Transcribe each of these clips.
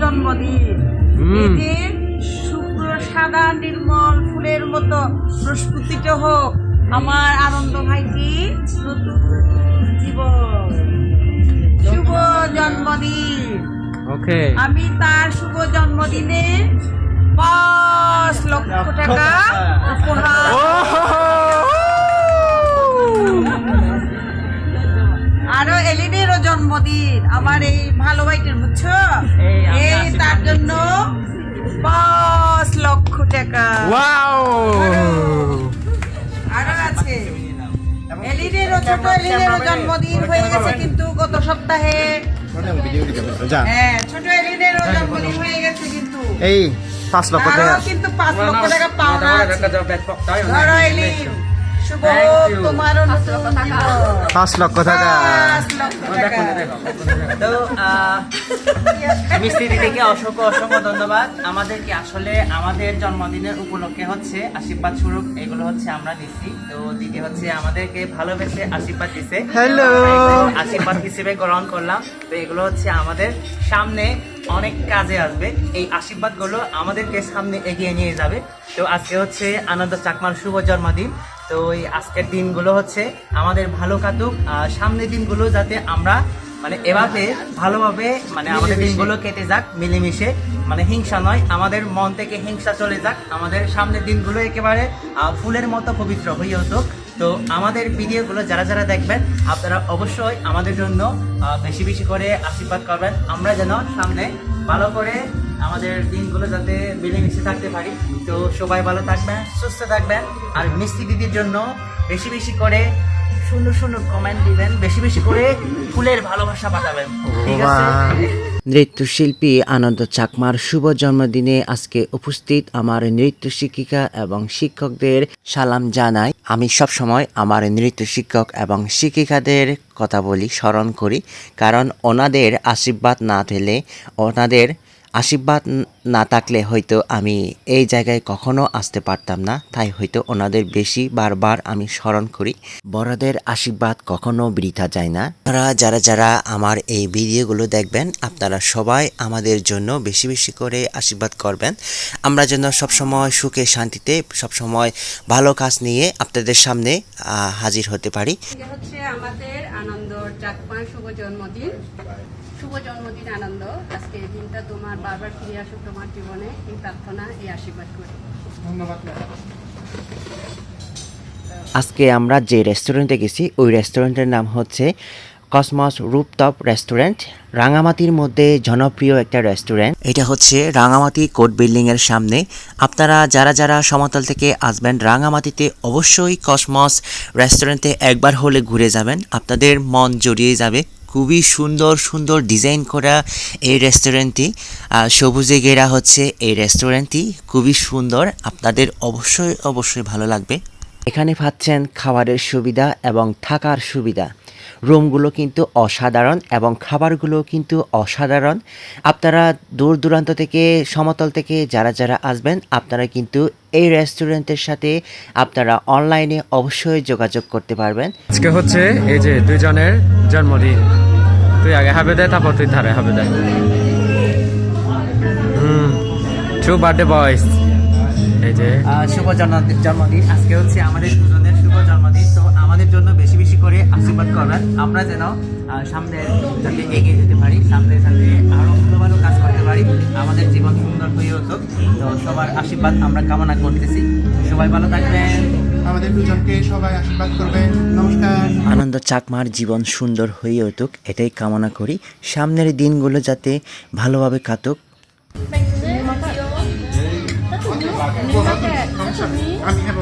জন্মদিন। এই যে শুভ্র সাদা নির্মল ফুলের মতো প্রস্ফুটিত হোক আমার আনন্দ ভাইটি নতুন জীবন। শুভ জন্মদিন। ওকে, আমি তার শুভ জন্মদিনে 5 লক্ষ টাকা উপহার। আরো এলিনেরও জন্মদিন, আমার এই ভালো ভাইটির, বুঝছো? এই তার জন্য 5 লক্ষ টাকা। ওয়াও, আরো আছে এলিনেরও, ছোট এলিনেরও জন্মদিন হয়ে গেছে কিন্তু গত সপ্তাহে। হ্যাঁ, ছোট এলিনেরও জন্মদিন হয়ে গেছে কিন্তু এই 5 লক্ষ টাকা তারও কিন্তু 5 লক্ষ টাকা পাওনা আছে। ধরো এলিন, শুভ হোক তোমারও নতুন জীবন। 5 লক্ষ টাকা। 5 লক্ষ টাকা। তো মিষ্টি দিদিকে অসংখ্য অসংখ্য ধন্যবাদ। আমাদেরকে আসলে আমাদের জন্মদিনের উপলক্ষে হচ্ছে আশীর্বাদ স্বরূপ এগুলো হচ্ছে আমরা দিচ্ছি। তো দিদি হচ্ছে আমাদেরকে ভালোবেসে আশীর্বাদ দিছে, হ্যালো, আশীর্বাদ হিসেবে গ্রহণ করলাম। তো এগুলো হচ্ছে আমাদের সামনে অনেক কাজে আসবে। এই আশীর্বাদগুলো আমাদেরকে সামনে এগিয়ে নিয়ে যাবে। তো আজকে হচ্ছে আনন্দ চাকমার শুভ জন্মদিন। তো এই আজকের দিনগুলো হচ্ছে আমাদের ভালো কাটুক, সামনের দিনগুলো যাতে আমরা মানে এভাবে ভালোভাবে মানে আমাদের দিনগুলো কেটে যাক মিলেমিশে, মানে হিংসা নয়, আমাদের মন থেকে হিংসা চলে যাক। আমাদের সামনের দিনগুলো একেবারে ফুলের মতো পবিত্র হয়ে উঠুক। তো আমাদের ভিডিওগুলো যারা যারা দেখবেন আপনারা অবশ্যই আমাদের জন্য বেশি বেশি করে আশীর্বাদ করবেন। আমরা যেন সামনে ভালো করে আমাদের দিনগুলো যাতে মিলেমিশে থাকতে পারি। তো সবাই ভালো থাকবেন, সুস্থ থাকবেন। আর মিষ্টি দিদির জন্য বেশি বেশি করে সুন্দর সুন্দর কমেন্ট দিবেন, বেশি বেশি করে ফুলের ভালোবাসা পাঠাবেন, ঠিক আছে? নৃত্যশিল্পী আনন্দ চাকমার শুভ জন্মদিনে আজকে উপস্থিত আমার নৃত্য শিক্ষিকা এবং শিক্ষকদের সালাম জানাই। আমি সব সময় আমার নৃত্য শিক্ষক এবং শিক্ষিকাদের কথা বলি, স্মরণ করি, কারণ ওনাদের আশীর্বাদ না পেলে, ওনাদের আশীর্বাদ না থাকলে হয়তো আমি এই জায়গায় কখনো আসতে পারতাম না। তাই হয়তো ওনাদের বেশি বারবার আমি স্মরণ করি। বড়দের আশীর্বাদ কখনো বৃথা যায় না। আপনারা যারা যারা আমার এই ভিডিওগুলো দেখবেন আপনারা সবাই আমাদের জন্য বেশি বেশি করে আশীর্বাদ করবেন। আমরা যেন সবসময় সুখে শান্তিতে সবসময় ভালো কাজ নিয়ে আপনাদের সামনে হাজির হতে পারি। এটা হচ্ছে আমাদের আনন্দ চাকমার শুভ জন্মদিন। শুভ জন্মদিন আনন্দ। আজকে এই দিনটা তোমার বারবার ফিরে আসুক তোমার জীবনে, এই প্রার্থনা, এই আশীর্বাদ করি। ধন্যবাদ। আজকে আমরা যে রেস্টুরেন্টে গেছি ওই রেস্টুরেন্টের নাম হচ্ছে কসমস রুপটপ রেস্টুরেন্ট। রাঙামাটির মধ্যে জনপ্রিয় একটা রেস্টুরেন্ট। এটা হচ্ছে রাঙামাটি কোর্ট বিল্ডিং এর সামনে। আপনারা যারা যারা সমতল থেকে আসবেন রাঙামাটিতে অবশ্যই কসমস রেস্টুরেন্টে একবার হলে ঘুরে যাবেন, আপনাদের মন জড়িয়ে যাবে। খুবই সুন্দর সুন্দর ডিজাইন করা এই রেস্টুরেন্টটি, সবুজে ঘেরা হচ্ছে এই রেস্টুরেন্টটি, খুবই সুন্দর। আপনাদের অবশ্যই অবশ্যই ভালো লাগবে। এখানে পাচ্ছেন খাবারের সুবিধা এবং থাকার সুবিধা। রুমগুলো কিন্তু অসাধারণ এবং খাবারগুলো কিন্তু অসাধারণ। আপনারা দূর দূরান্ত থেকে সমতল থেকে যারা যারা আসবেন আপনারা কিন্তু এই রেস্টুরেন্টের সাথে আপনারা অনলাইনে অবশ্যই যোগাযোগ করতে পারবেন। আজকে হচ্ছে এই যে দুইজনের জন্মদিন। তুই আগে হাবে দে, তারপর তুই ধারে হাবে দে। ট্রু বার্থডে বয়স। এই যে শুভ জন্মদিন। আজকে হচ্ছে আমাদের দুজনের শুভ জন্মদিন। তো আমাদের জন্য বেশি বেশি করে আশীর্বাদ করবেন, আমরা যেন সামনে যাতে এগিয়ে যেতে পারি, সামনে যাতে আরো ভালো ভালো কাজ করতে পারি, আমাদের জীবন সুন্দর হয়ে উঠুক। তো সবার আশীর্বাদ আমরা কামনা করতেছি। সবাই ভালো থাকবেন, আমাদের দুজনকে সবাই আশীর্বাদ করবেন। নমস্কার। আনন্দ চাকমার জীবন সুন্দর হয়ে উঠুক এটাই কামনা করি। সামনের দিনগুলো যাতে ভালোভাবে কাটুক।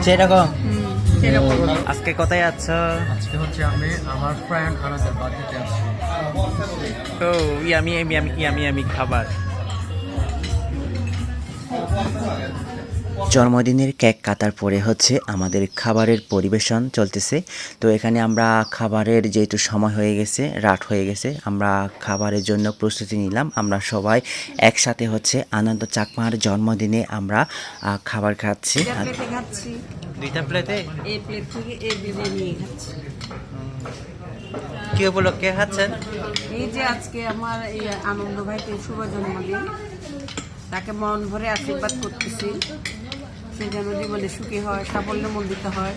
সেরকম। আজকে কোথায় আছো? আজকে হচ্ছে আমি আমার ফ্রেন্ড আনন্দের বার্থডেতে আসছি। তো ইয়ামি খাবার। জন্মদিনের কেক কাটার পরে হচ্ছে আমাদের খাবারের পরিবেশন চলতেছে। তো এখানে আমরা খাবারের যেহেতু সময় হয়ে গেছে, রাত হয়ে গেছে, আমরা খাবারের জন্য প্রস্তুতি নিলাম। আমরা সবাই একসাথে হচ্ছে আনন্দ চাকমার জন্মদিনে আমরা খাবার খাচ্ছি। দুইটা প্লেটে এই প্লেট থেকে এই বিরিয়ানি খাচ্ছি। কি উপলক্ষে খাচ্ছেন? এই যে আজকে আমার এই আনন্দ ভাইকে শুভ জন্মদিন, তাকে মন ভরে আশীর্বাদ করতেছি, সে যেন জীবনে সুখী হয়, সাফল্যমণ্ডিত হয়।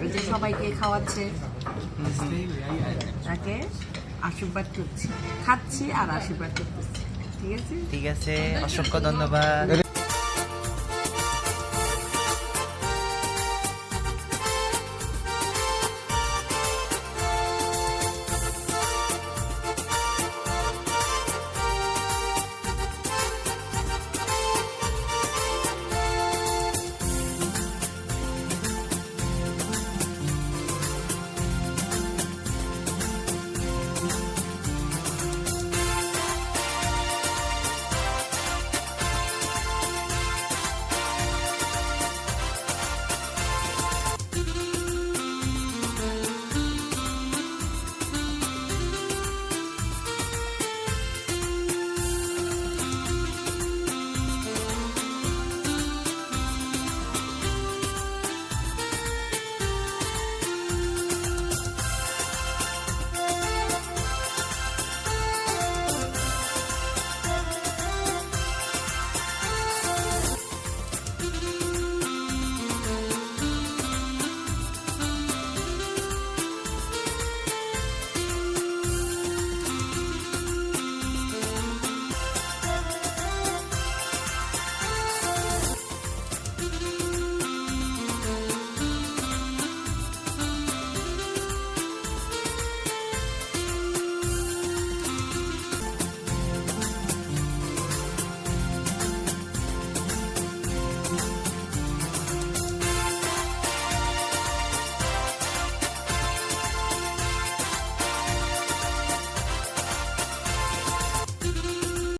এই যে সবাইকে খাওয়াচ্ছে, তাকে আশীর্বাদ করছি, খাচ্ছি আর আশীর্বাদ করতেছি। ঠিক আছে, ঠিক আছে, অসংখ্য ধন্যবাদ।